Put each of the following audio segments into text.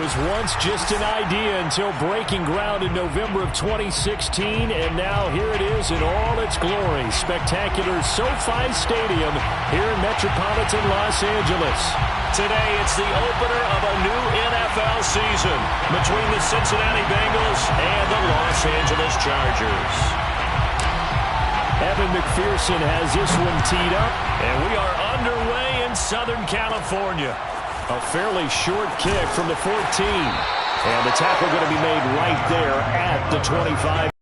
was once just an idea until breaking ground in November of 2016, and now here it is in all its glory. Spectacular SoFi Stadium here in metropolitan Los Angeles. Today, it's the opener of a new NFL season between the Cincinnati Bengals and the Los Angeles Chargers. Evan McPherson has this one teed up, and we are underway in Southern California. A fairly short kick from the 14. And the tackle going to be made right there at the 25.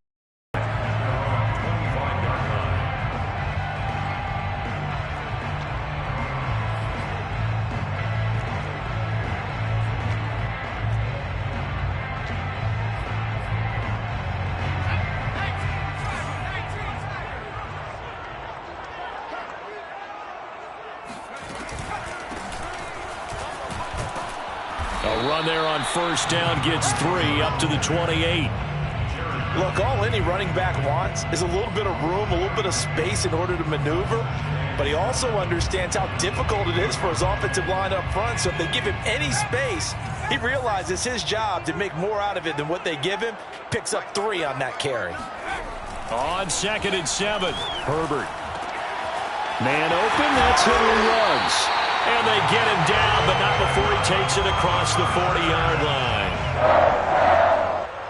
A run there on first down gets 3 up to the 28. Look, all any running back wants is a little bit of room, a little bit of space in order to maneuver. But he also understands how difficult it is for his offensive line up front. So if they give him any space, he realizes his job to make more out of it than what they give him. Picks up 3 on that carry. On 2nd and 7, Herbert. Man open, that's Henry Ruggs. And they get him down, but not before he takes it across the 40-yard line.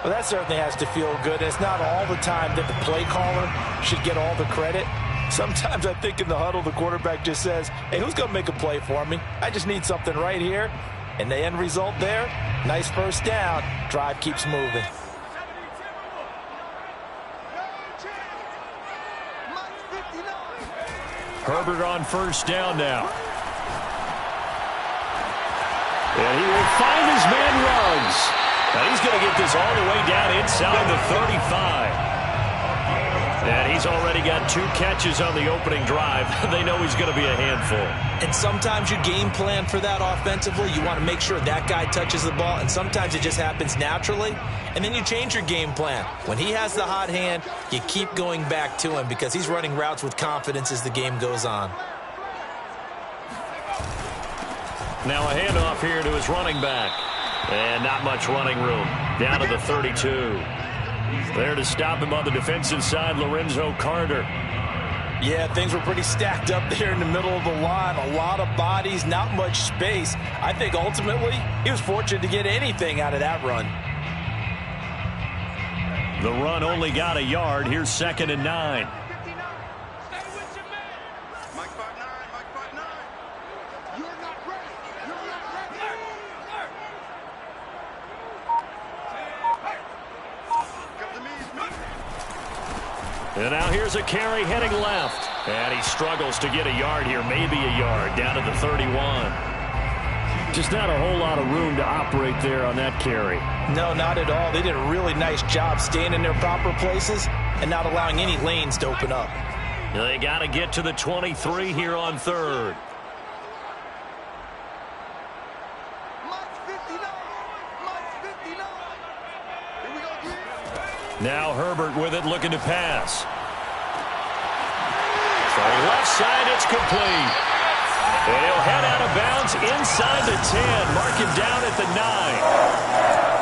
Well, that certainly has to feel good. It's not all the time that the play caller should get all the credit. Sometimes I think in the huddle, the quarterback just says, hey, who's going to make a play for me? I just need something right here. And the end result there, nice first down. Drive keeps moving. Herbert on first down now. And he will find his man Ruggs. Now he's going to get this all the way down inside the 35. And he's already got 2 catches on the opening drive. They know he's going to be a handful. And sometimes you game plan for that offensively. You want to make sure that guy touches the ball. And sometimes it just happens naturally. And then you change your game plan. When he has the hot hand, you keep going back to him because he's running routes with confidence as the game goes on. Now a handoff here to his running back. And not much running room. Down to the 32. There to stop him on the defensive side, Lorenzo Carter. Yeah, things were pretty stacked up there in the middle of the line. A lot of bodies, not much space. I think ultimately he was fortunate to get anything out of that run. The run only got a yard. Here's 2nd and 9. And now here's a carry heading left. And he struggles to get a yard here, maybe a yard, down to the 31. Just not a whole lot of room to operate there on that carry. No, not at all. They did a really nice job staying in their proper places and not allowing any lanes to open up. They got to get to the 23 here on 3rd. Now Herbert with it, looking to pass. From left side, it's complete. And he'll head out of bounds inside the 10. Mark him down at the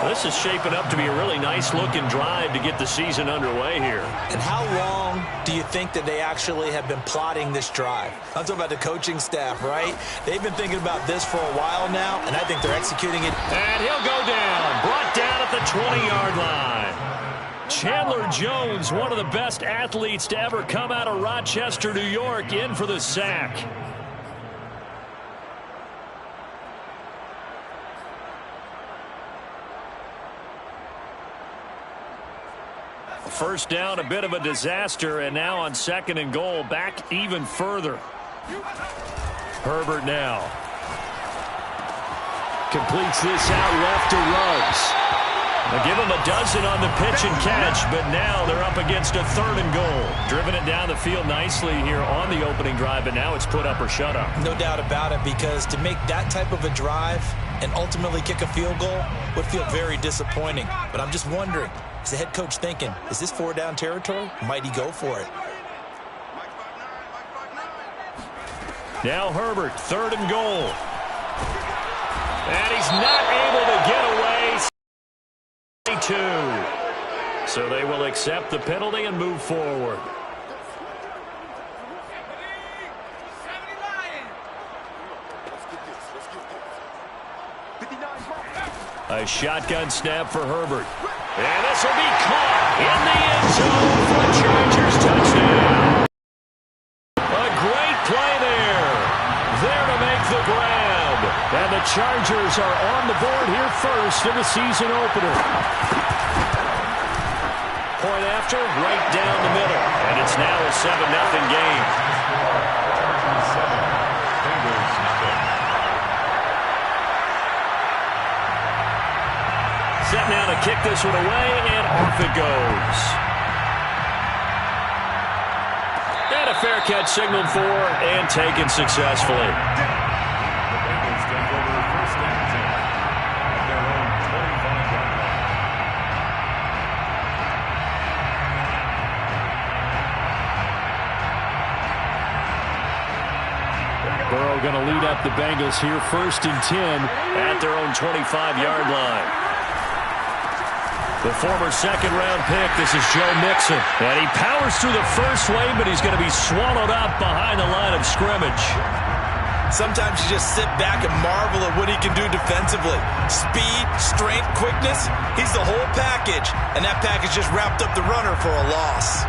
9. This is shaping up to be a really nice-looking drive to get the season underway here. And how long do you think that they actually have been plotting this drive? I'm talking about the coaching staff, right? They've been thinking about this for a while now, and I think they're executing it. And he'll go down. Brought down at the 20-yard line. Chandler Jones, one of the best athletes to ever come out of Rochester, New York, in for the sack. First down, a bit of a disaster, and now on 2nd and goal, back even further. Herbert now. Completes this out left to Ruggs. They'll give him a dozen on the pitch and catch, but now they're up against a 3rd and goal. Driven it down the field nicely here on the opening drive, but now it's put up or shut up. No doubt about it, because to make that type of a drive and ultimately kick a field goal would feel very disappointing. But I'm just wondering, is the head coach thinking, is this 4-down territory? Might he go for it? Now Herbert, 3rd and goal. And he's not able to get away So they will accept the penalty and move forward. A shotgun snap for Herbert. And this will be caught in the end zone for a Chargers touchdown. A great play there. There to make the grab. And the Chargers are on the board here first in the season opener. Point after, right down the middle. And it's now a 7-0 game. Set now to kick this one away, and off it goes. And a fair catch signaled for and taken successfully. Burrow going to lead up the Bengals here, 1st and 10 at their own 25-yard line. The former second-round pick, this is Joe Mixon. And he powers through the first wave, but he's going to be swallowed up behind the line of scrimmage. Sometimes you just sit back and marvel at what he can do defensively. Speed, strength, quickness, he's the whole package. And that package just wrapped up the runner for a loss.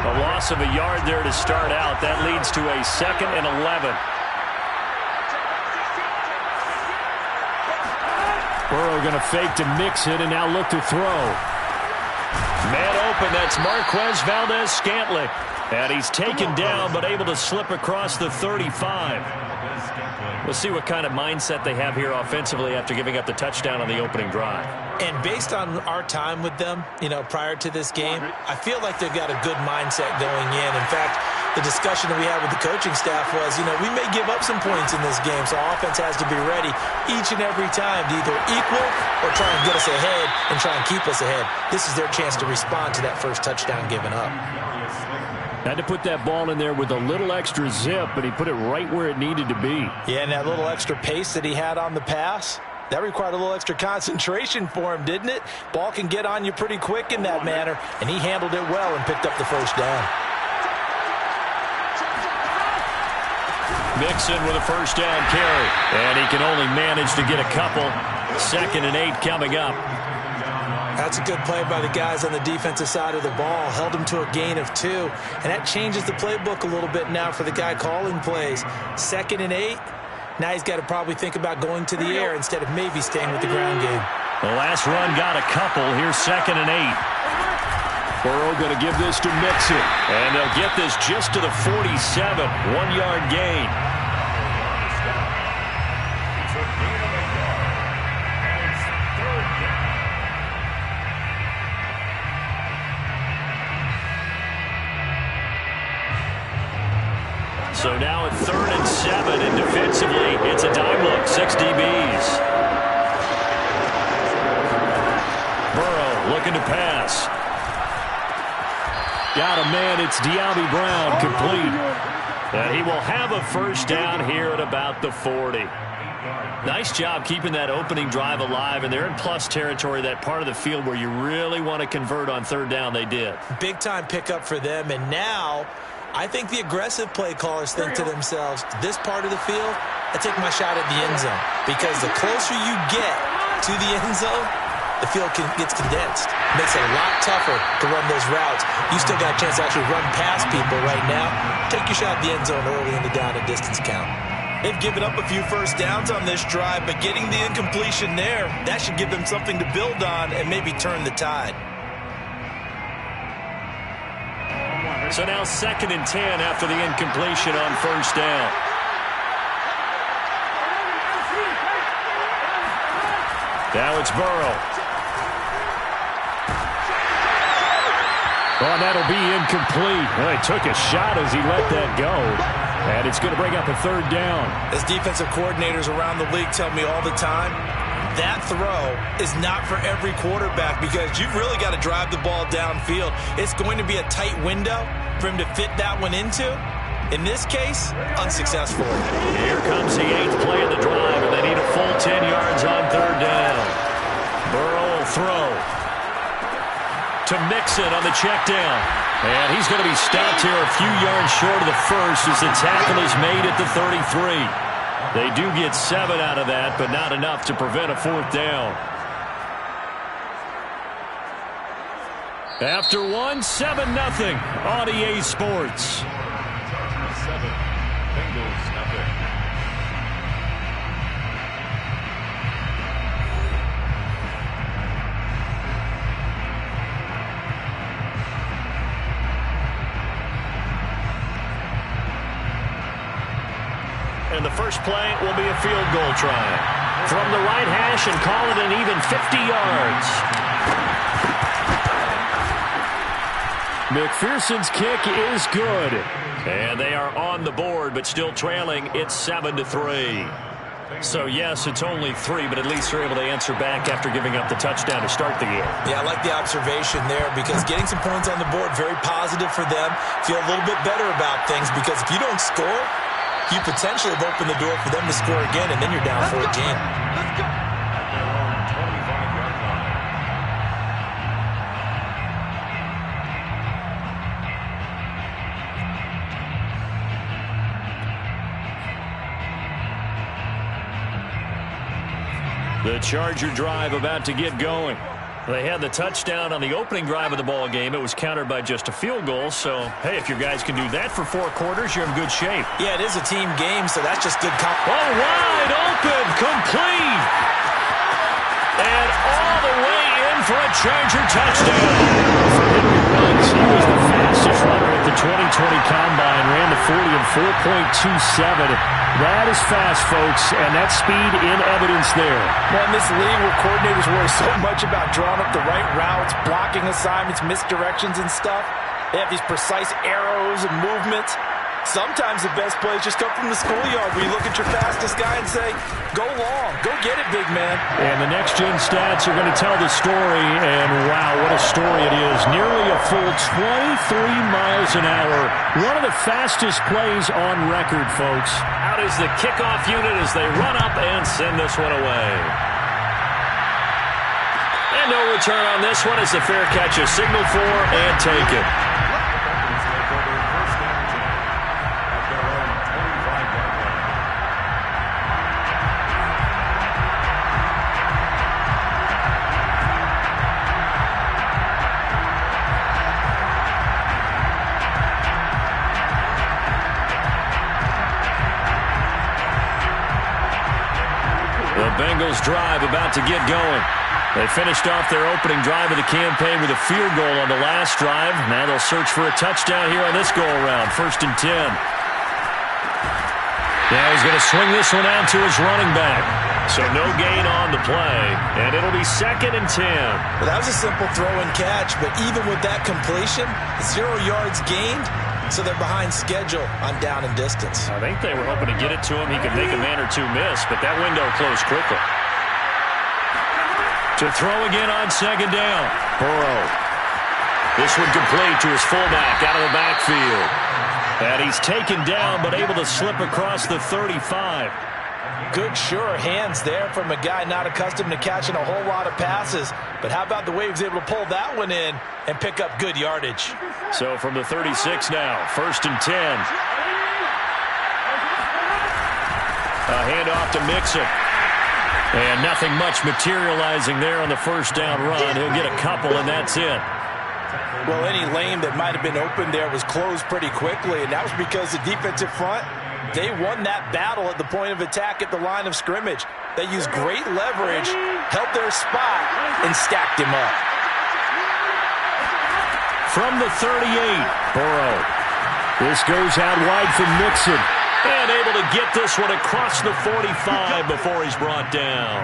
A loss of a yard there to start out. That leads to a 2nd and 11. Burrow going to fake to Mixon and now look to throw. Man open, that's Marquez Valdez-Scantling. And he's taken down but able to slip across the 35. We'll see what kind of mindset they have here offensively after giving up the touchdown on the opening drive. And based on our time with them, prior to this game, I feel like they've got a good mindset going in. In fact, the discussion that we had with the coaching staff was, we may give up some points in this game, so offense has to be ready each and every time to either equal or try and get us ahead and try and keep us ahead. This is their chance to respond to that first touchdown given up. Had to put that ball in there with a little extra zip, but he put it right where it needed to be. Yeah, and that little extra pace that he had on the pass, that required a little extra concentration for him, didn't it? Ball can get on you pretty quick in that manner, and he handled it well and picked up the first down. Mixon with a first down carry, and he can only manage to get a couple. 2nd and 8 coming up. That's a good play by the guys on the defensive side of the ball. Held him to a gain of 2. And that changes the playbook a little bit now for the guy calling plays. 2nd and 8. Now he's got to probably think about going to the air instead of maybe staying with the ground game. The last run got a couple. Here's 2nd and 8. Burrow going to give this to Mixon. And they'll get this just to the 47. 1-yard gain. So now at 3rd and 7, and defensively, it's a dime look, 6 DBs. Burrow looking to pass. Got a man, it's De'Ami Brown, complete. And he will have a first down here at about the 40. Nice job keeping that opening drive alive, and they're in plus territory, that part of the field where you really want to convert on 3rd down. They did. Big-time pickup for them, and now I think the aggressive play callers think to themselves, this part of the field, I take my shot at the end zone. Because the closer you get to the end zone, the field gets condensed. Makes it a lot tougher to run those routes. You still got a chance to actually run past people right now. Take your shot at the end zone early in the down and distance count. They've given up a few first downs on this drive, but getting the incompletion there, that should give them something to build on and maybe turn the tide. So now 2nd and 10 after the incompletion on first down. Now it's Burrow. Oh, that'll be incomplete. Well, he took a shot as he let that go. And it's going to bring up a 3rd down. As defensive coordinators around the league tell me all the time, that throw is not for every quarterback because you've really got to drive the ball downfield. It's going to be a tight window for him to fit that one into. In this case, unsuccessful. Here comes the 8th play of the drive, and they need a full 10 yards on 3rd down. Burrow will throw to Mixon on the check down. And he's going to be stopped here a few yards short of the first as the tackle is made at the 33. They do get 7 out of that, but not enough to prevent a 4th down. After 1, 7-0 on EA Sports. 7, Bengals nothing. And the first play will be a field goal try. From the right hash and call it an even 50 yards. McPherson's kick is good. And they are on the board, but still trailing. It's 7-3. So, yes, it's only 3, but at least they're able to answer back after giving up the touchdown to start the game. Yeah, I like the observation there because getting some points on the board, very positive for them. Feel a little bit better about things because if you don't score, you potentially have opened the door for them to score again, and then you're down 14. Let's go. The Charger drive about to get going. They had the touchdown on the opening drive of the ball game. It was countered by just a field goal. So, hey, if your guys can do that for 4 quarters, you're in good shape. Yeah, it is a team game, so that's just good. Wide open, complete. And all the way in for a Charger touchdown. For Henry Ruggs, he was the fastest runner at the 2020 Combine. Ran the 40 in 4.27. That is fast, folks, and that speed in evidence there. Well, in this league where coordinators worry so much about drawing up the right routes, blocking assignments, misdirections and stuff, they have these precise arrows and movements. Sometimes the best plays just come from the schoolyard where you look at your fastest guy and say, go long, go get it, big man. And the next-gen stats are going to tell the story, and wow, what a story it is. Nearly a full 23 miles an hour. One of the fastest plays on record, folks. Out is the kickoff unit as they run up and send this one away. And no return on this one as the fair catch is signaled for and taken. The Bengals drive about to get going. They finished off their opening drive of the campaign with a field goal on the last drive. Now they'll search for a touchdown here on this go-around. 1st and 10. Now he's going to swing this one out to his running back. So no gain on the play, and it'll be 2nd and 10. Well, that was a simple throw and catch, but even with that completion, 0 yards gained, so they're behind schedule on down and distance. I think they were hoping to get it to him. He could make a man or two miss, but that window closed quickly. To throw again on 2nd down. Burrow. This one complete to his fullback out of the backfield. And he's taken down, but able to slip across the 35. Good, sure hands there from a guy not accustomed to catching a whole lot of passes. But how about the way he was able to pull that one in and pick up good yardage? So from the 36 now, 1st and 10. A handoff to Mixon. And nothing much materializing there on the 1st down run. He'll get a couple, and that's it. Well, any lane that might have been open there was closed pretty quickly, and that was because the defensive front, they won that battle at the point of attack at the line of scrimmage. They used great leverage, held their spot, and stacked him up. From the 38, Burrow. This goes out wide for Mixon. And able to get this one across the 45 before he's brought down.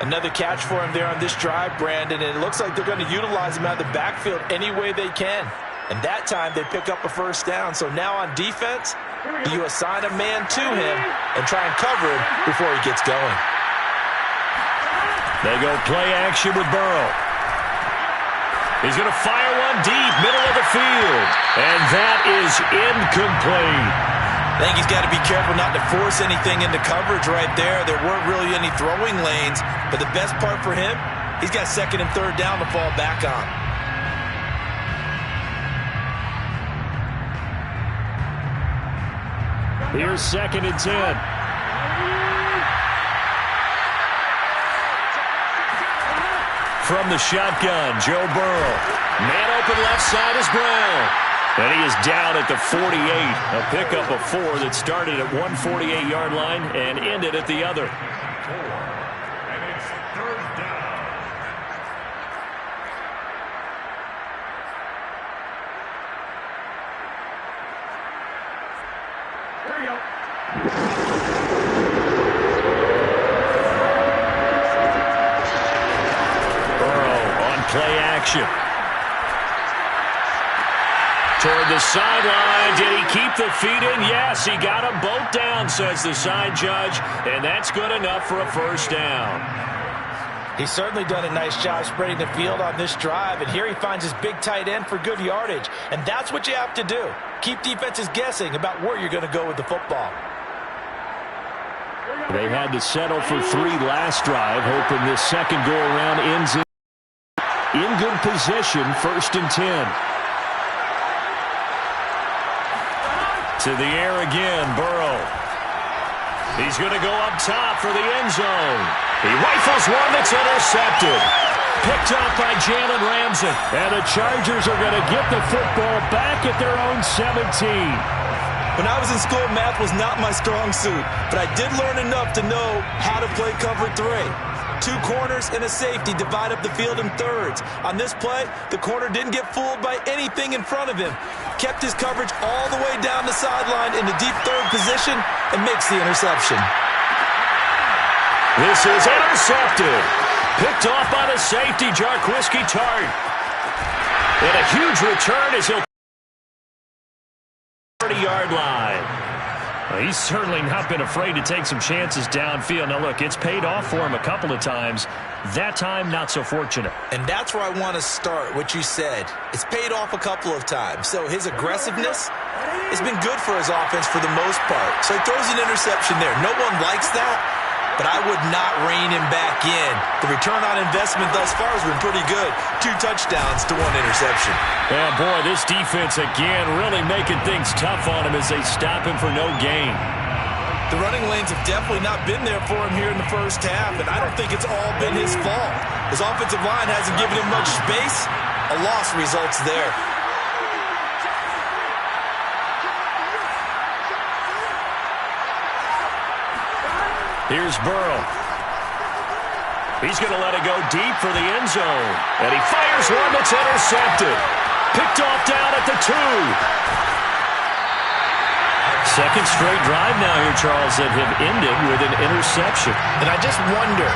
Another catch for him there on this drive, Brandon, and it looks like they're going to utilize him out of the backfield any way they can. And that time they pick up a 1st down. So now on defense, you assign a man to him and try and cover him before he gets going. They go play action with Burrow. He's going to fire one deep, middle of the field. And that is incomplete. I think he's got to be careful not to force anything into coverage right there. There weren't really any throwing lanes, but the best part for him, he's got second and third down to fall back on. Here's 2nd and 10. From the shotgun, Joe Burrow. Man open left side is Brown. And he is down at the 48. A pickup of 4 that started at 148-yard line and ended at the other. And it's 3rd down. There you go. Burrow on play action. Toward the sideline. Did he keep the feet in? Yes, he got them both down, says the side judge, and that's good enough for a first down. He's certainly done a nice job spreading the field on this drive, and here he finds his big tight end for good yardage, and that's what you have to do. Keep defenses guessing about where you're going to go with the football. They had to settle for 3 last drive, hoping this second go-around ends in good position, 1st and 10. To the air again, Burrow. He's going to go up top for the end zone. He rifles one that's intercepted. Picked off by Jalen Ramsey. And the Chargers are going to get the football back at their own 17. When I was in school, math was not my strong suit, but I did learn enough to know how to play cover 3. 2 corners and a safety divide up the field in thirds. On this play, the corner didn't get fooled by anything in front of him. Kept his coverage all the way down the sideline in the deep third position and makes the interception. This is intercepted. Picked off by the safety, Jarquiski Tart. And a huge return as he'll 30-yard line. Well, he's certainly not been afraid to take some chances downfield. Now, look, it's paid off for him a couple of times. That time, not so fortunate. And that's where I want to start, what you said. It's paid off a couple of times. So his aggressiveness has been good for his offense for the most part. So he throws an interception there. No one likes that, but I would not rein him back in. The return on investment thus far has been pretty good. 2 touchdowns to 1 interception. Yeah, boy, this defense again really making things tough on him as they stop him for no gain. The running lanes have definitely not been there for him here in the first half, and I don't think it's all been his fault. His offensive line hasn't given him much space. A loss results there. Here's Burrow. He's going to let it go deep for the end zone. And he fires one that's intercepted. Picked off down at the 2. Second straight drive now here, Charles, that have ended with an interception. And I just wonder,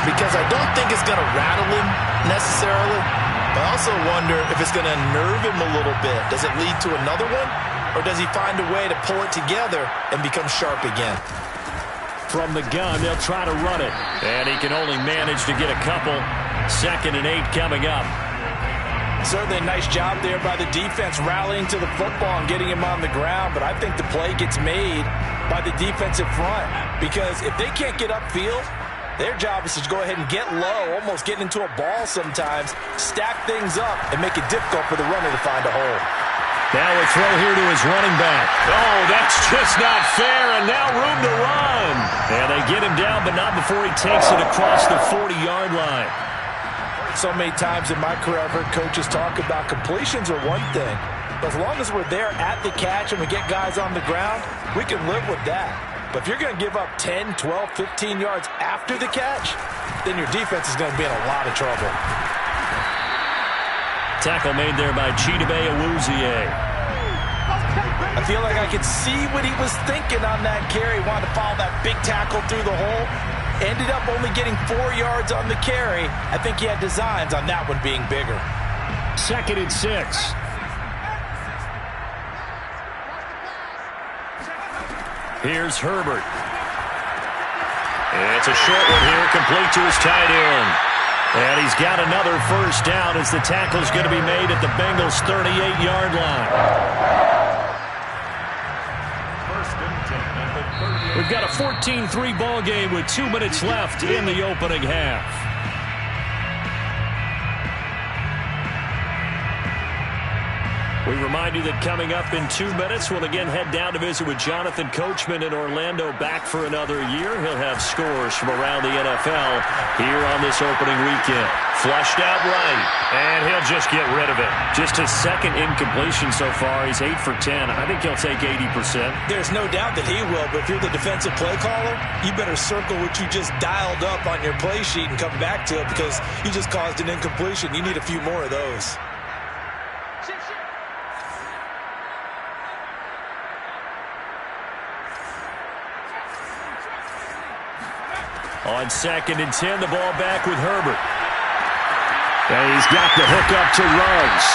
because I don't think it's going to rattle him necessarily, but I also wonder if it's going to nerve him a little bit. Does it lead to another one? Or does he find a way to pull it together and become sharp again? From the gun, they'll try to run it. And he can only manage to get a couple. 2nd and 8 coming up. Certainly a nice job there by the defense rallying to the football and getting him on the ground, but I think the play gets made by the defensive front because if they can't get upfield, their job is to go ahead and get low, almost get into a ball sometimes, stack things up, and make it difficult for the runner to find a hole. Now a throw here to his running back. Oh, that's just not fair, and now room to run. And they get him down, but not before he takes it across the 40-yard line. So many times in my career I've heard coaches talk about completions are one thing. But as long as we're there at the catch and we get guys on the ground, we can live with that. But if you're going to give up 10, 12, 15 yards after the catch, then your defense is going to be in a lot of trouble. Tackle made there by Chidobe Awuzie. I feel like I could see what he was thinking on that carry. Wanted to follow that big tackle through the hole. Ended up only getting 4 yards on the carry. I think he had designs on that one being bigger. 2nd and 6. Here's Herbert. It's a short one here, complete to his tight end. And he's got another first down as the tackle's going to be made at the Bengals' 38-yard line. We've got a 14-3 ball game with 2 minutes left in the opening half. We remind you that coming up in 2 minutes, we'll again head down to visit with Jonathan Coachman in Orlando, back for another year. He'll have scores from around the NFL here on this opening weekend. Flushed out right, and he'll just get rid of it. Just his second incompletion so far. He's 8 for 10. I think he'll take 80%. There's no doubt that he will, but if you're the defensive play caller, you better circle what you just dialed up on your play sheet and come back to it, because you just caused an incompletion. You need a few more of those. On 2nd and 10, the ball back with Herbert. And he's got the hook up to Ruggs.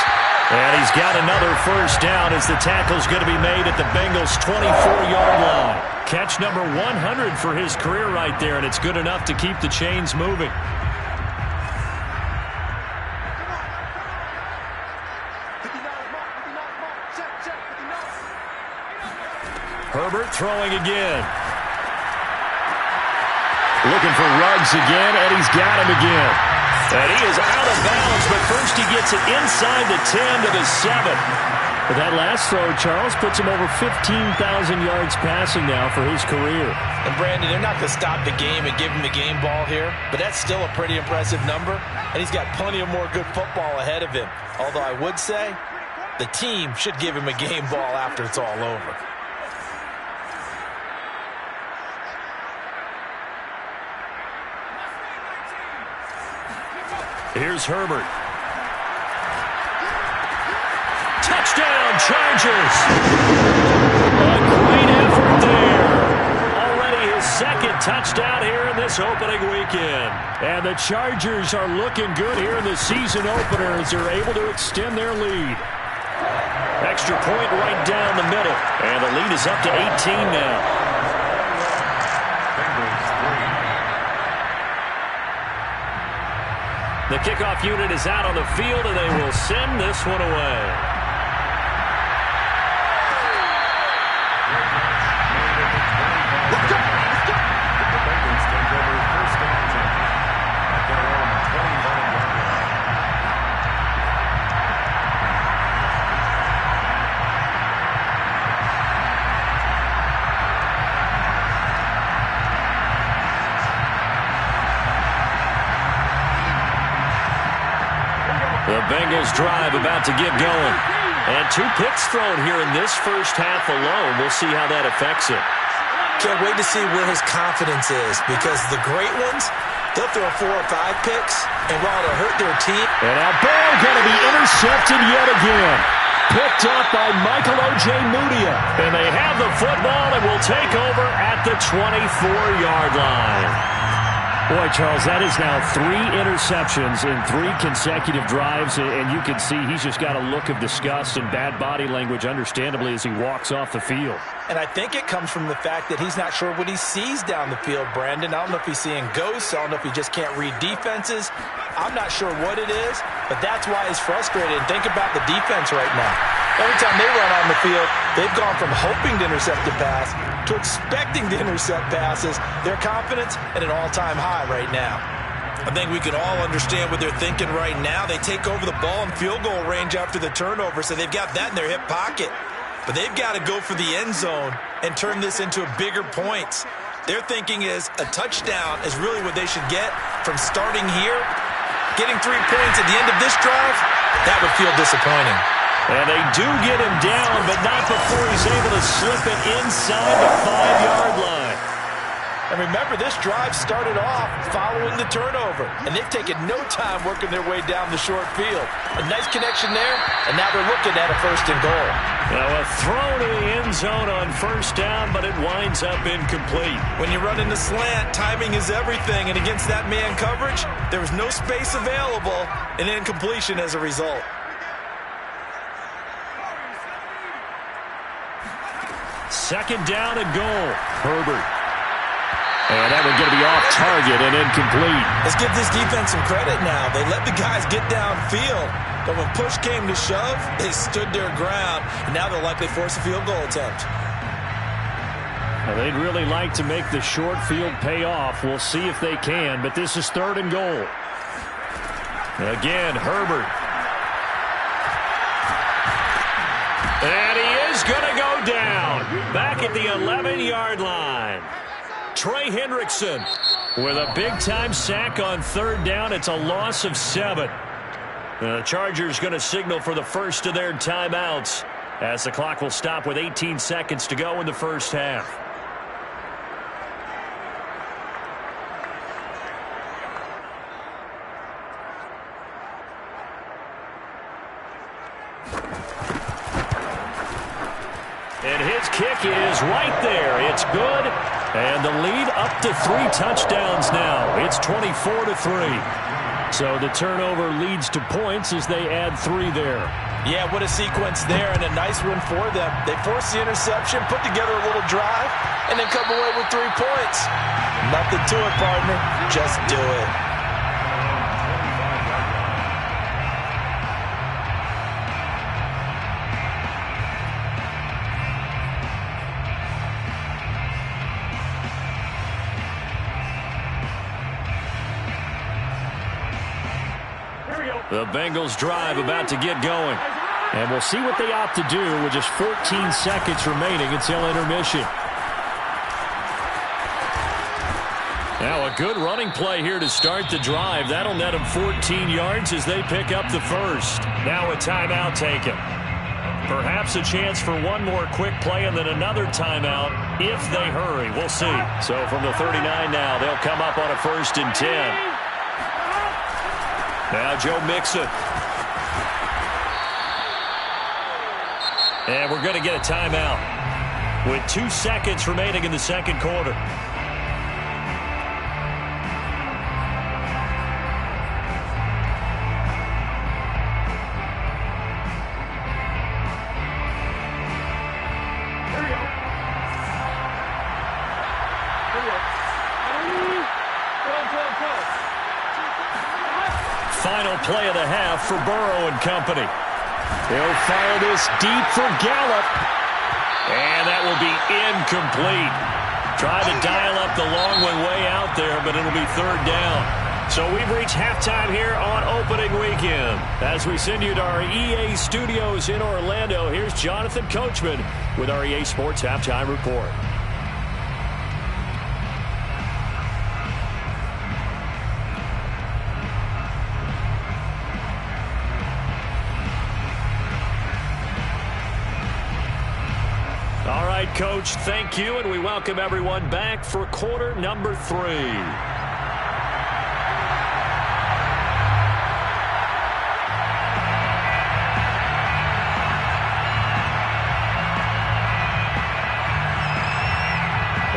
And he's got another first down as the tackle's going to be made at the Bengals' 24-yard line. Catch number 100 for his career right there, and it's good enough to keep the chains moving. Herbert throwing again. Looking for Ruggs again, and he's got him again. And he is out of bounds, but first he gets it inside the 10 to the 7. But that last throw, Charles, puts him over 15,000 yards passing now for his career. And, Brandon, they're not going to stop the game and give him the game ball here, but that's still a pretty impressive number, and he's got plenty of more good football ahead of him. Although I would say the team should give him a game ball after it's all over. Here's Herbert. Touchdown, Chargers! A great effort there. Already his second touchdown here in this opening weekend. And the Chargers are looking good here in the season opener as they're able to extend their lead. Extra point right down the middle. And the lead is up to 18 now. The kickoff unit is out on the field, and they will send this one away. The Bengals drive about to get going. And 2 picks thrown here in this first half alone. We'll see how that affects it. Can't wait to see where his confidence is, because the great ones, they'll throw 4 or 5 picks, and while it'll hurt their team. And now ball going to be intercepted yet again. Picked up by Michael O.J. Mudia. And they have the football and will take over at the 24-yard line. Boy, Charles, that is now 3 interceptions in 3 consecutive drives, and you can see he's just got a look of disgust and bad body language, understandably, as he walks off the field. And I think it comes from the fact that he's not sure what he sees down the field, Brandon. I don't know if he's seeing ghosts. I don't know if he just can't read defenses. I'm not sure what it is, but that's why he's frustrated. And think about the defense right now. Every time they run on the field, they've gone from hoping to intercept a pass to expecting to intercept passes. Their confidence at an all-time high right now. I think we can all understand what they're thinking right now. They take over the ball in field goal range after the turnover, so they've got that in their hip pocket. But they've got to go for the end zone and turn this into a bigger points. Their thinking is a touchdown is really what they should get from starting here. Getting 3 points at the end of this drive, that would feel disappointing. And they do get him down, but not before he's able to slip it inside the 5-yard line. And remember, this drive started off following the turnover, and they've taken no time working their way down the short field. A nice connection there, and now they're looking at a 1st and goal. Now a throw to the end zone on 1st down, but it winds up incomplete. When you run in the slant, timing is everything, and against that man coverage, there was no space available, and incompletion as a result. Second down and goal. Herbert. And that one going to be off target and incomplete. Let's give this defense some credit now. They let the guys get downfield, but when push came to shove, they stood their ground, and now they'll likely force a field goal attempt. Well, they'd really like to make the short field pay off. We'll see if they can, but this is 3rd and goal. Again, Herbert. And he is going to go down. Back at the 11-yard line. Trey Hendrickson with a big-time sack on 3rd down. It's a loss of 7. The Chargers going to signal for the first of their timeouts as the clock will stop with 18 seconds to go in the first half. And his kick is right there. It's good. And the lead up to 3 touchdowns now. It's 24-3. So the turnover leads to points as they add 3 there. Yeah, what a sequence there, and a nice one for them. They force the interception, put together a little drive, and then come away with 3 points. Nothing to it, partner. Just do it. The Bengals drive about to get going. And we'll see what they opt to do with just 14 seconds remaining until intermission. Now a good running play here to start the drive. That'll net them 14 yards as they pick up the first. Now a timeout taken. Perhaps a chance for one more quick play and then another timeout if they hurry. We'll see. So from the 39 now, they'll come up on a 1st and 10. Now Joe Mixon. And we're going to get a timeout with 2 seconds remaining in the second quarter. Final play of the half for Burrow and company. He'll fire this deep for Gallup. And that will be incomplete. Try to dial up the long one way out there, but it'll be 3rd down. So we've reached halftime here on opening weekend. As we send you to our EA studios in Orlando, here's Jonathan Coachman with our EA Sports Halftime Report. All right, Coach, thank you, and we welcome everyone back for quarter number 3.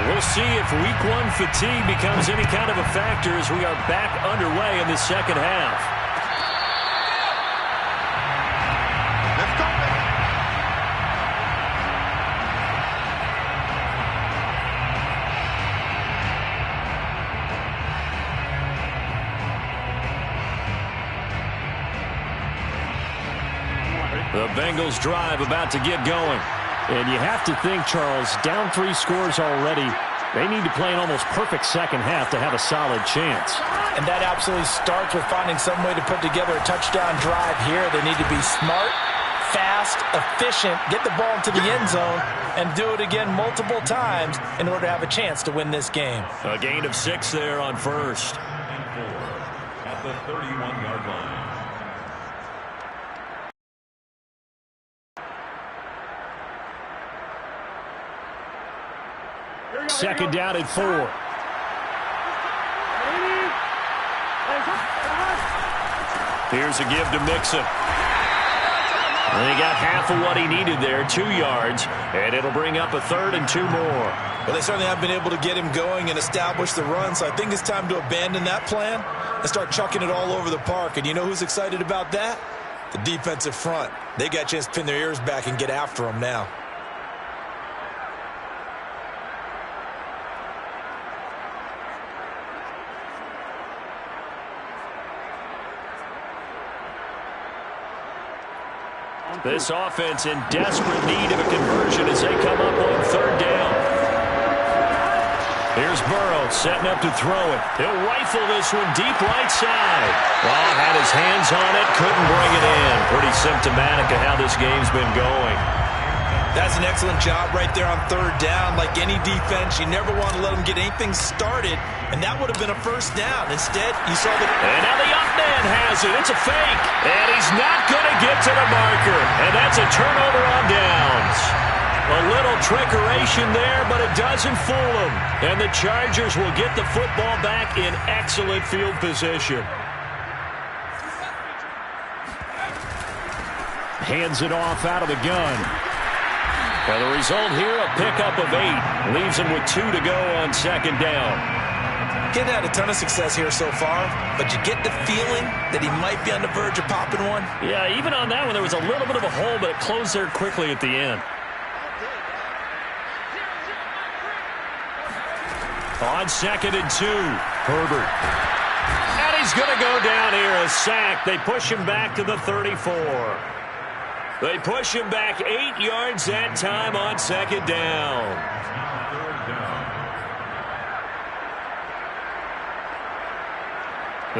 We'll see if week 1 fatigue becomes any kind of a factor as we are back underway in the second half. The Bengals drive about to get going. And you have to think, Charles, down 3 scores already. They need to play an almost perfect second half to have a solid chance. And that absolutely starts with finding some way to put together a touchdown drive here. They need to be smart, fast, efficient, get the ball into the end zone, and do it again multiple times in order to have a chance to win this game. A gain of 6 there on 1st. And 4 at the 31-yard line. Second down at 4. Here's a give to Mixon. And he got half of what he needed there, 2 yards, and it'll bring up a 3rd and 2 more. Well, they certainly have been able to get him going and establish the run, so I think it's time to abandon that plan and start chucking it all over the park. And you know who's excited about that? The defensive front. They got a chance to pin their ears back and get after him now. This offense in desperate need of a conversion as they come up on 3rd down. Here's Burrow setting up to throw it. He'll rifle this one deep right side. Well, had his hands on it, couldn't bring it in. Pretty symptomatic of how this game's been going. That's an excellent job right there on third down. Like any defense, you never want to let them get anything started, and that would have been a first down. Instead, you saw the... And now the up man has it. It's a fake. And he's not going to get to the marker. And that's a turnover on downs. A little trickeration there, but it doesn't fool them. And the Chargers will get the football back in excellent field position. Hands it off out of the gun. And the result here, a pickup of 8. Leaves him with 2 to go on second down. He hadn't had a ton of success here so far, but you get the feeling that he might be on the verge of popping one. Yeah, even on that one, there was a little bit of a hole, but it closed there quickly at the end. On 2nd and 2, Herbert. And he's going to go down here, a sack. They push him back to the 34. They push him back 8 yards that time on second down.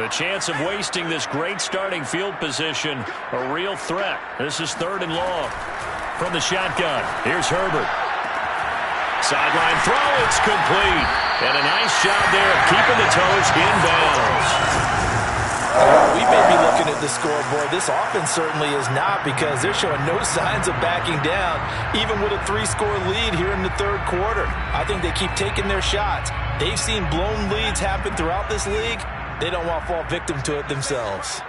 The chance of wasting this great starting field position, a real threat. This is 3rd and long. From the shotgun, here's Herbert. Sideline throw, it's complete. And a nice job there of keeping the toes inbounds. We may be looking at the scoreboard. This offense certainly is not, because they're showing no signs of backing down, even with a 3-score lead here in the 3rd quarter. I think they keep taking their shots. They've seen blown leads happen throughout this league. They don't want to fall victim to it themselves.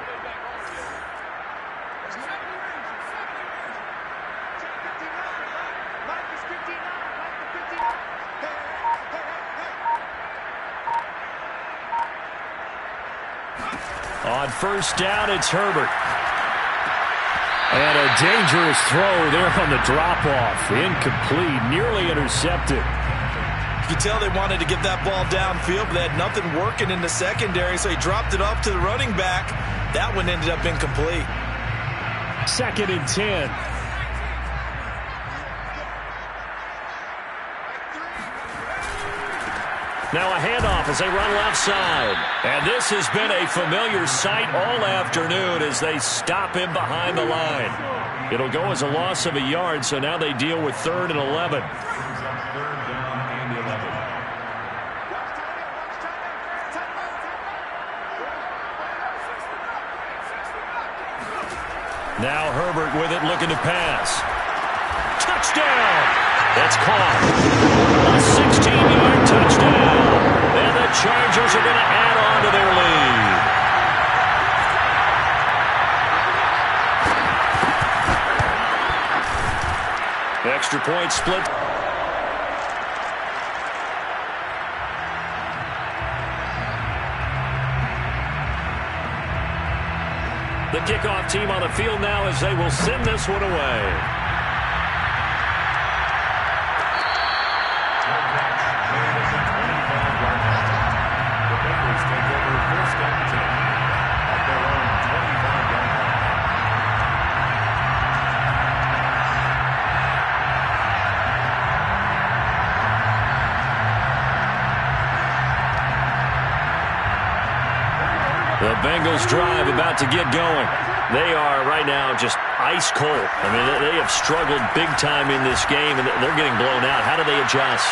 On first down, it's Herbert. And a dangerous throw there on the drop-off. Incomplete, nearly intercepted. You can tell they wanted to get that ball downfield, but they had nothing working in the secondary, so he dropped it off to the running back. That one ended up incomplete. 2nd and 10. Now a handoff as they run left side. And this has been a familiar sight all afternoon as they stop him behind the line. It'll go as a loss of a yard, so now they deal with 3rd and 11. Now Herbert with it, looking to pass. Touchdown! That's caught. A 16-yard touchdown. And the Chargers are going to add on to their lead. Extra point split. The kickoff team on the field now as they will send this one away. The Bengals drive about to get going. They are right now just ice cold. I mean, they have struggled big time in this game, and they're getting blown out. How do they adjust?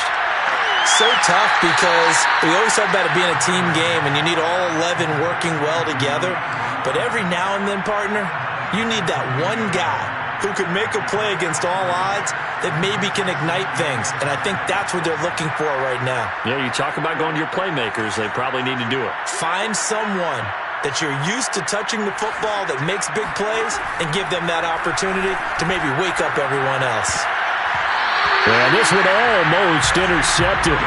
So tough, because we always talk about it being a team game, and you need all 11 working well together. But every now and then, partner, you need that one guy who can make a play against all odds that maybe can ignite things. And I think that's what they're looking for right now. Yeah, you talk about going to your playmakers. They probably need to do it. Find someone that you're used to touching the football that makes big plays and give them that opportunity to maybe wake up everyone else. And this one almost intercepted.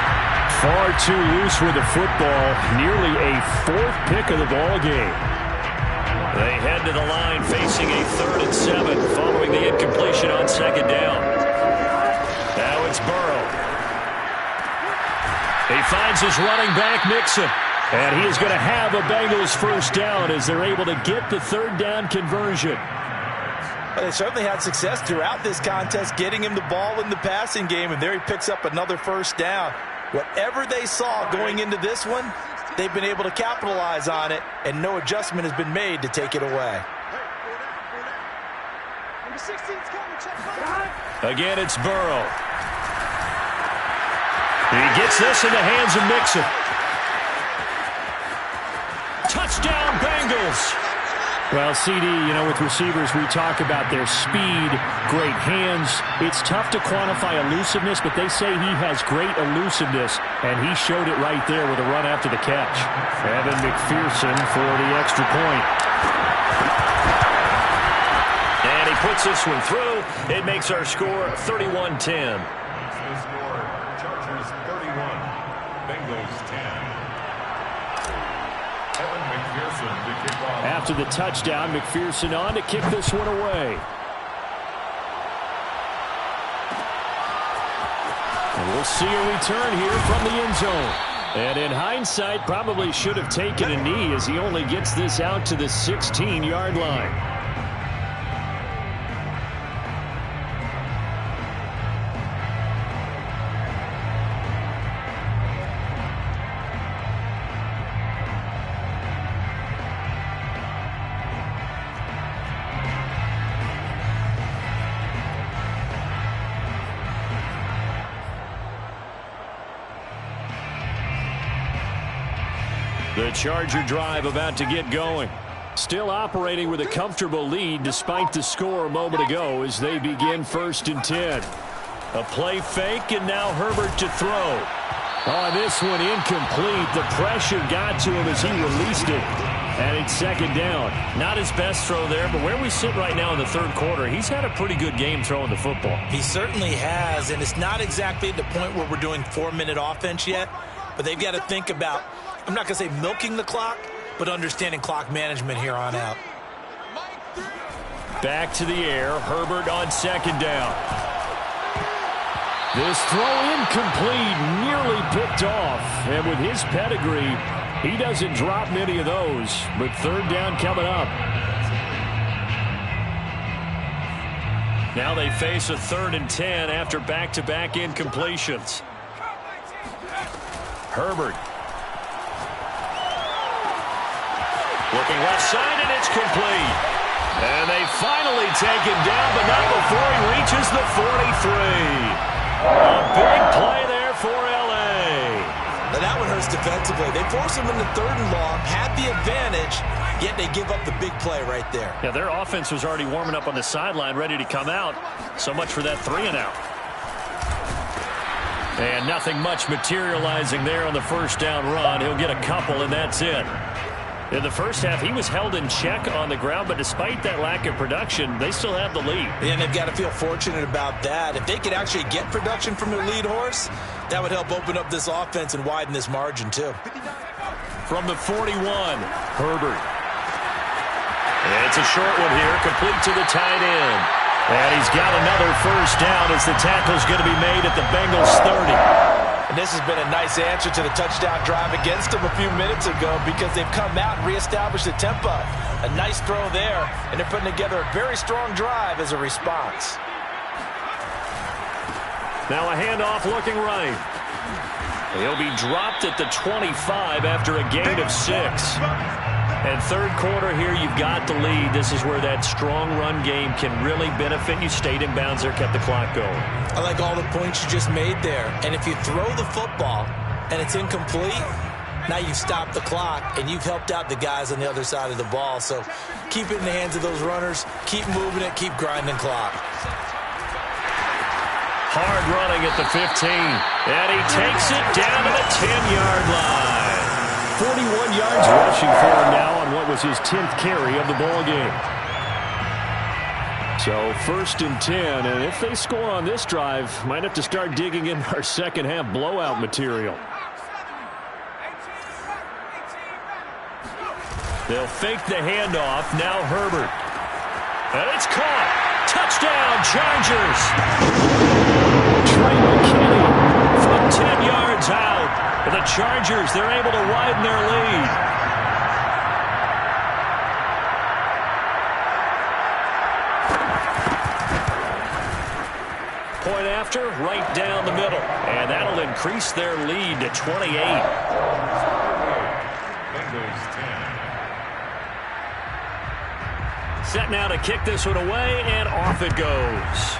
Far too loose with the football. Nearly a 4th pick of the ball game. They head to the line facing a 3rd and 7 following the incompletion on second down. Now it's Burrow. He finds his running back, Mixon. And he is going to have a Bengals first down as they're able to get the 3rd down conversion. Well, they certainly had success throughout this contest, getting him the ball in the passing game, and there he picks up another first down. Whatever they saw going into this one, they've been able to capitalize on it, and no adjustment has been made to take it away. Again, it's Burrow. He gets this in the hands of Mixon. Touchdown, Bengals. Well, CD, with receivers, we talk about their speed, great hands. It's tough to quantify elusiveness, but they say he has great elusiveness, and he showed it right there with a run after the catch. Evan McPherson for the extra point. And he puts this one through. It makes our score 31-10. The score, Chargers 31, Bengals 10. Evan McPherson to kick off. After the touchdown, McPherson on to kick this one away. And we'll see a return here from the end zone. And in hindsight, probably should have taken a knee as he only gets this out to the 16-yard line. The Charger drive about to get going. Still operating with a comfortable lead despite the score a moment ago as they begin 1st and 10. A play fake, and now Herbert to throw. Oh, this one incomplete. The pressure got to him as he released it. And it's 2nd down. Not his best throw there, but where we sit right now in the 3rd quarter, he's had a pretty good game throwing the football. He certainly has, and it's not exactly at the point where we're doing 4-minute offense yet, but they've got to think about, I'm not going to say milking the clock, but understanding clock management here on out. Back to the air. Herbert on 2nd down. This throw incomplete, nearly picked off. And with his pedigree, he doesn't drop many of those. But 3rd down coming up. Now they face a 3rd and 10 after back-to-back incompletions. Herbert. Looking left side, and it's complete. And they finally take him down, but not before he reaches the 43. A big play there for L.A. Now that one hurts defensively. They force him into 3rd and long, had the advantage, yet they give up the big play right there. Yeah, their offense was already warming up on the sideline, ready to come out. So much for that 3-and-out. And nothing much materializing there on the 1st down run. He'll get a couple, and that's it. In the first half, he was held in check on the ground, but despite that lack of production, they still have the lead. And they've got to feel fortunate about that. If they could actually get production from their lead horse, that would help open up this offense and widen this margin, too. From the 41, Herbert. And it's a short one here, complete to the tight end. And he's got another 1st down as the tackle's going to be made at the Bengals 30. And this has been a nice answer to the touchdown drive against them a few minutes ago because they've come out and reestablished the tempo. A nice throw there, and they're putting together a very strong drive as a response. Now a handoff looking right. He'll be dropped at the 25 after a gain of 6. And 3rd quarter here, you've got the lead. This is where that strong run game can really benefit you. Stayed in bounds there, kept the clock going. I like all the points you just made there. And if you throw the football and it's incomplete, now you've stopped the clock and you've helped out the guys on the other side of the ball. So keep it in the hands of those runners. Keep moving it. Keep grinding clock. Hard running at the 15. And he takes it down to the 10-yard line. 41 yards rushing for him now on what was his 10th carry of the ball game. So 1st and 10, and if they score on this drive, might have to start digging in our 2nd half blowout material. They'll fake the handoff. Now Herbert. And it's caught. Touchdown, Chargers. Trey McKinney from 10 yards out. For the Chargers, they're able to widen their lead. point after, right down the middle. And that'll increase their lead to 28. Bengals 10. Set now to kick this one away, and off it goes.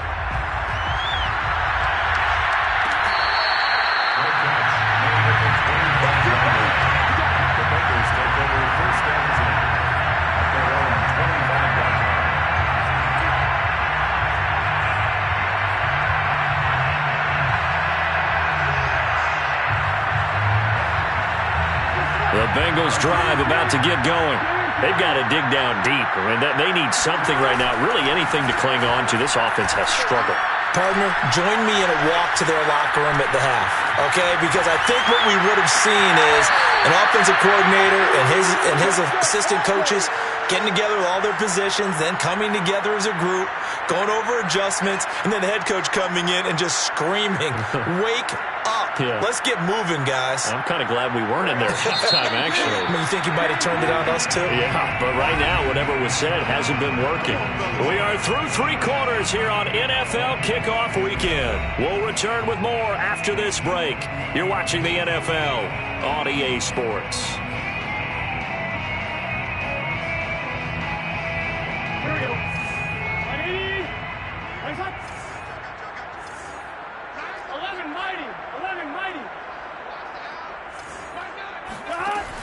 The Bengals drive about to get going. They've got to dig down deep. I mean, they need something right now, really anything to cling on to. This offense has struggled. Partner, join me in a walk to their locker room at the half, okay? Because I think what we would have seen is an offensive coordinator and his assistant coaches getting together with all their positions, then coming together as a group, going over adjustments, and then the head coach coming in and just screaming, wake up. Yeah. Let's get moving, guys. I'm kind of glad we weren't in there at halftime, actually. I mean, you think you might have turned it on us, too? Yeah, but right now, whatever was said hasn't been working. We are through 3 quarters here on NFL Kickoff Weekend. We'll return with more after this break. You're watching the NFL on EA Sports. Here we go. 11 mighty. 11 mighty.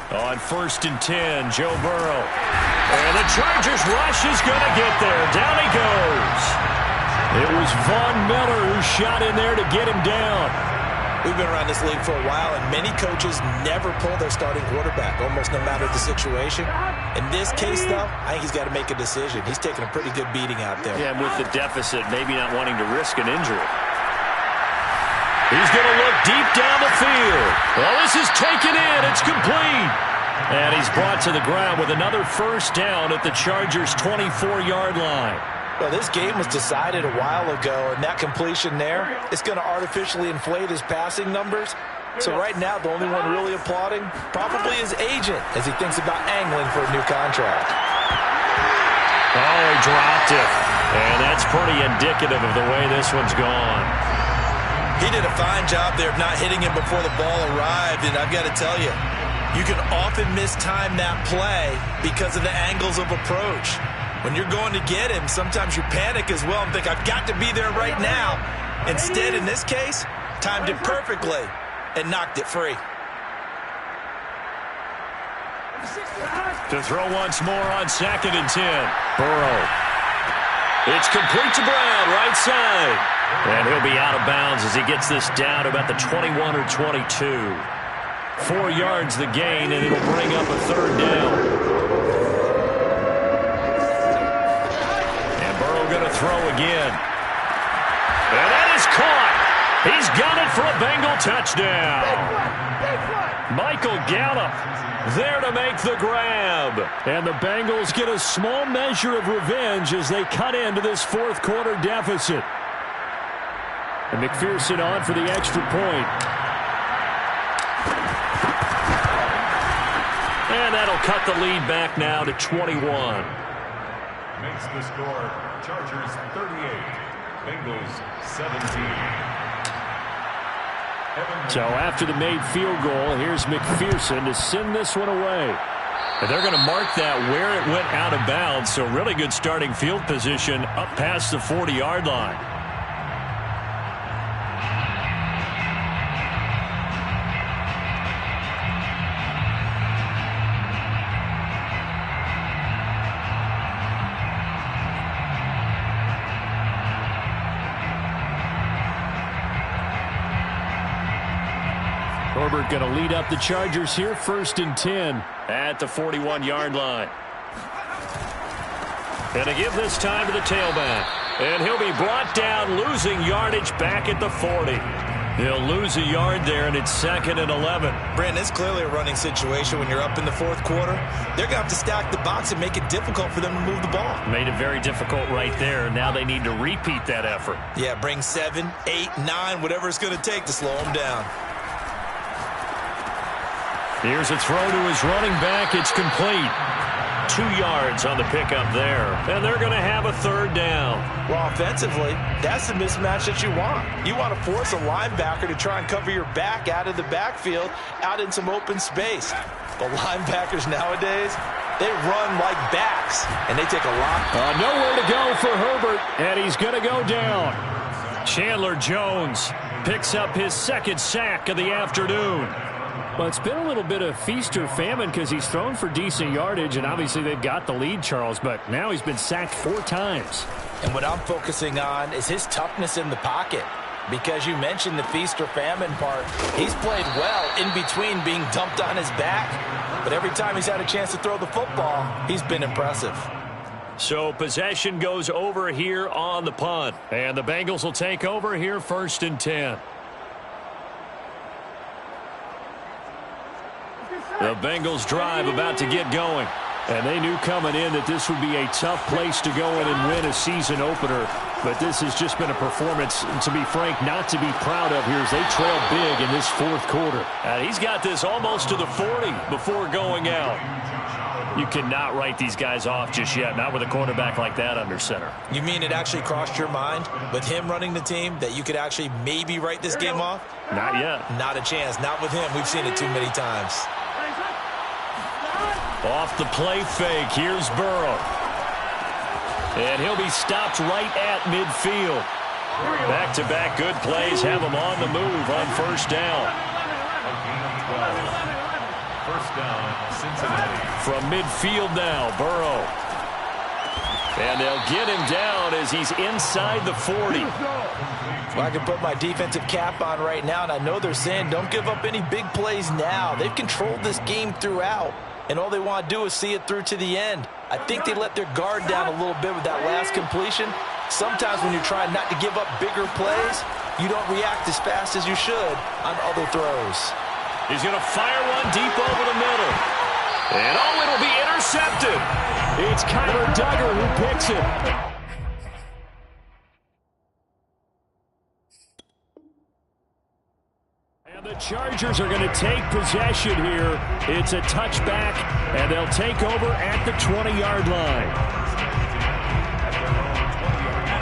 On 1st and 10, Joe Burrow. And the Chargers rush is going to get there. Down he goes. It was Von Miller who shot in there to get him down. We've been around this league for a while, and many coaches never pull their starting quarterback, almost no matter the situation. In this case, though, I think he's got to make a decision. He's taking a pretty good beating out there. Yeah, with the deficit, maybe not wanting to risk an injury. He's going to look deep down the field. Well, this is taken in. It's complete. And he's brought to the ground with another first down at the Chargers' 24-yard line. Well, this game was decided a while ago, and that completion there is going to artificially inflate his passing numbers. So right now, the only one really applauding probably his agent as he thinks about angling for a new contract. Oh, he dropped it. And that's pretty indicative of the way this one's gone. He did a fine job there of not hitting him before the ball arrived, and I've got to tell you, you can often mistime that play because of the angles of approach. When you're going to get him, sometimes you panic as well and think, I've got to be there right now. Instead, in this case, timed it perfectly and knocked it free. To throw once more on 2nd and 10. Burrow. It's complete to Brown, right side. And he'll be out of bounds as he gets this down to about the 21 or 22. 4 yards the gain, and it'll bring up a 3rd down. And Burrow going to throw again. And that is caught. He's got it for a Bengal touchdown. Michael Gallup there to make the grab. And the Bengals get a small measure of revenge as they cut into this 4th quarter deficit. And McPherson on for the extra point. And that'll cut the lead back now to 21. Makes the score Chargers 38, Bengals 17. So after the made field goal, here's McPherson to send this one away. And they're going to mark that where it went out of bounds. So really good starting field position up past the 40-yard line. Herbert going to lead up the Chargers here, 1st and 10 at the 41-yard line. And to give this time to the tailback. And he'll be brought down, losing yardage back at the 40. He'll lose a yard there, and it's 2nd and 11. Brandon, it's clearly a running situation when you're up in the 4th quarter. They're going to have to stack the box and make it difficult for them to move the ball. Made it very difficult right there. Now they need to repeat that effort. Yeah, bring 7, 8, 9, whatever it's going to take to slow them down. Here's a throw to his running back. It's complete. 2 yards on the pickup there. And they're going to have a 3rd down. Well, offensively, that's the mismatch that you want. You want to force a linebacker to try and cover your back out of the backfield, out in some open space. But linebackers nowadays, they run like backs, and they take a lot. Nowhere to go for Herbert, and he's going to go down. Chandler Jones picks up his 2nd sack of the afternoon. Well, it's been a little bit of feast or famine because he's thrown for decent yardage, and obviously they've got the lead, Charles, but now he's been sacked 4 times. And what I'm focusing on is his toughness in the pocket. Because you mentioned the feast or famine part. He's played well in between being dumped on his back. But every time he's had a chance to throw the football, he's been impressive. So possession goes over here on the punt. And the Bengals will take over here 1st and 10. The Bengals drive about to get going. And they knew coming in that this would be a tough place to go in and win a season opener. But this has just been a performance, to be frank, not to be proud of here as they trail big in this 4th quarter. He's got this almost to the 40 before going out. You cannot write these guys off just yet, not with a quarterback like that under center. You mean it actually crossed your mind with him running the team that you could actually maybe write this game off? Not yet. Not a chance. Not with him. We've seen it too many times. Off the play fake, here's Burrow. And he'll be stopped right at midfield. Back-to-back good plays have him on the move on 1st down. 1st down, Cincinnati. From midfield now, Burrow. And they'll get him down as he's inside the 40. Well, I can put my defensive cap on right now, and I know they're saying don't give up any big plays now. They've controlled this game throughout, and all they want to do is see it through to the end. I think they let their guard down a little bit with that last completion. Sometimes when you're trying not to give up bigger plays, you don't react as fast as you should on other throws. He's going to fire one deep over the middle. And it'll be intercepted. It's Kyler Duggar who picks it. And the Chargers are going to take possession here. It's a touchback, and they'll take over at the 20-yard line.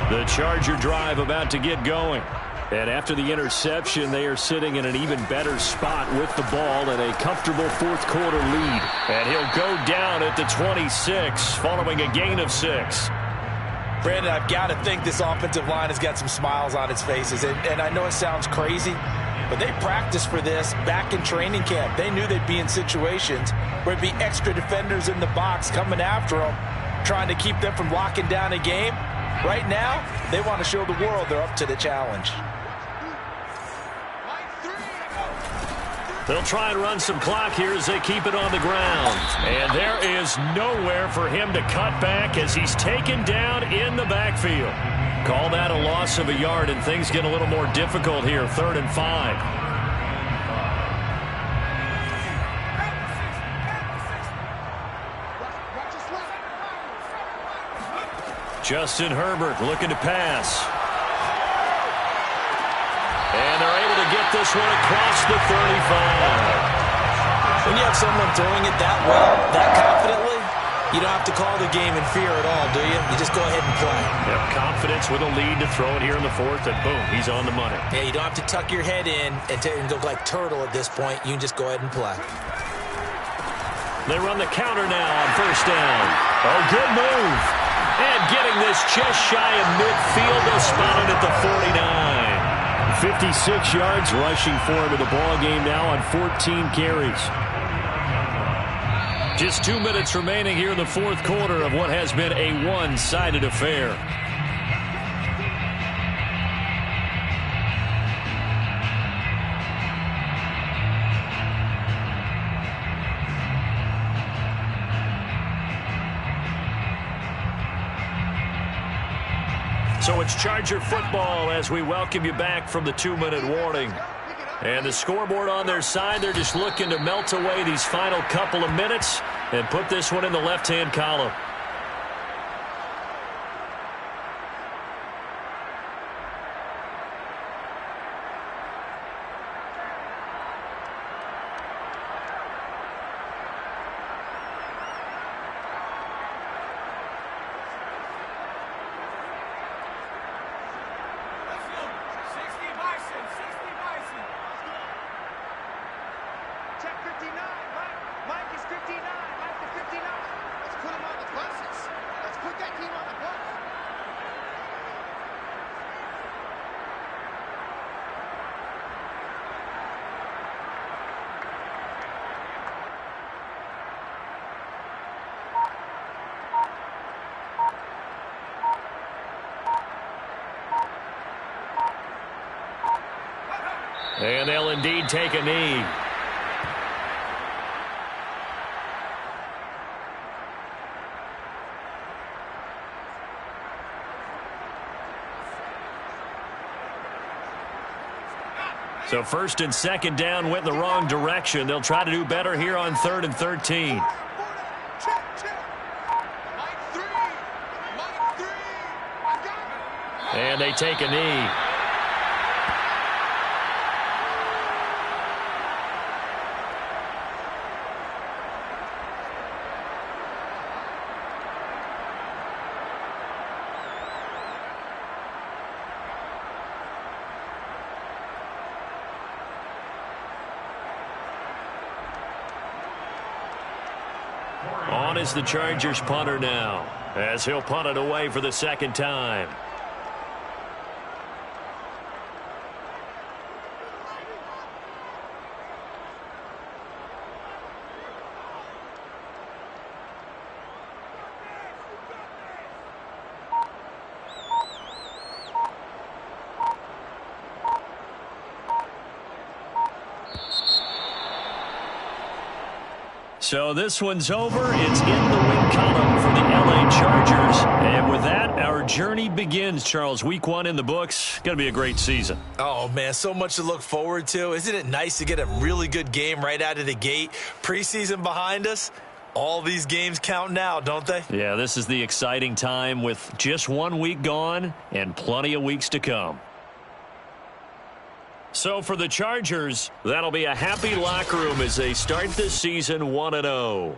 The Charger drive about to get going. And after the interception, they are sitting in an even better spot with the ball and a comfortable 4th quarter lead. And he'll go down at the 26 following a gain of 6. Brandon, I've got to think this offensive line has got some smiles on its faces. And I know it sounds crazy, but they practiced for this back in training camp. They knew they'd be in situations where it'd be extra defenders in the box coming after them, trying to keep them from locking down a game. Right now, they want to show the world they're up to the challenge. They'll try and run some clock here as they keep it on the ground. And there is nowhere for him to cut back as he's taken down in the backfield. Call that a loss of a yard, and things get a little more difficult here, 3rd and 5. Justin Herbert looking to pass. And they're able to get this one across the 35. When you have someone throwing it that well, that confidently, you don't have to call the game in fear at all, do you? You just go ahead and play. Yep, confidence with a lead to throw it here in the 4th, and boom, he's on the money. Yeah, you don't have to tuck your head in and go like turtle at this point. You can just go ahead and play. They run the counter now on 1st down. Oh, good move. And getting this just shy of midfield, they'll spot it at the 49. 56 yards rushing for him in the ball game now on 14 carries. Just 2 minutes remaining here in the 4th quarter of what has been a one-sided affair. So it's Charger football as we welcome you back from the 2-minute warning. And the scoreboard on their side, they're just looking to melt away these final couple of minutes and put this one in the left-hand column. And they'll indeed take a knee. So first and second down went in the wrong direction. They'll try to do better here on 3rd and 13. And they take a knee. On is the Chargers punter now, as he'll punt it away for the second time. So this one's over. It's in the win column for the LA Chargers. And with that, our journey begins, Charles. Week 1 in the books. Going to be a great season. Oh, man, so much to look forward to. Isn't it nice to get a really good game right out of the gate? Preseason behind us. All these games count now, don't they? Yeah, this is the exciting time with just 1 week gone and plenty of weeks to come. So for the Chargers, that'll be a happy locker room as they start this season 1-0.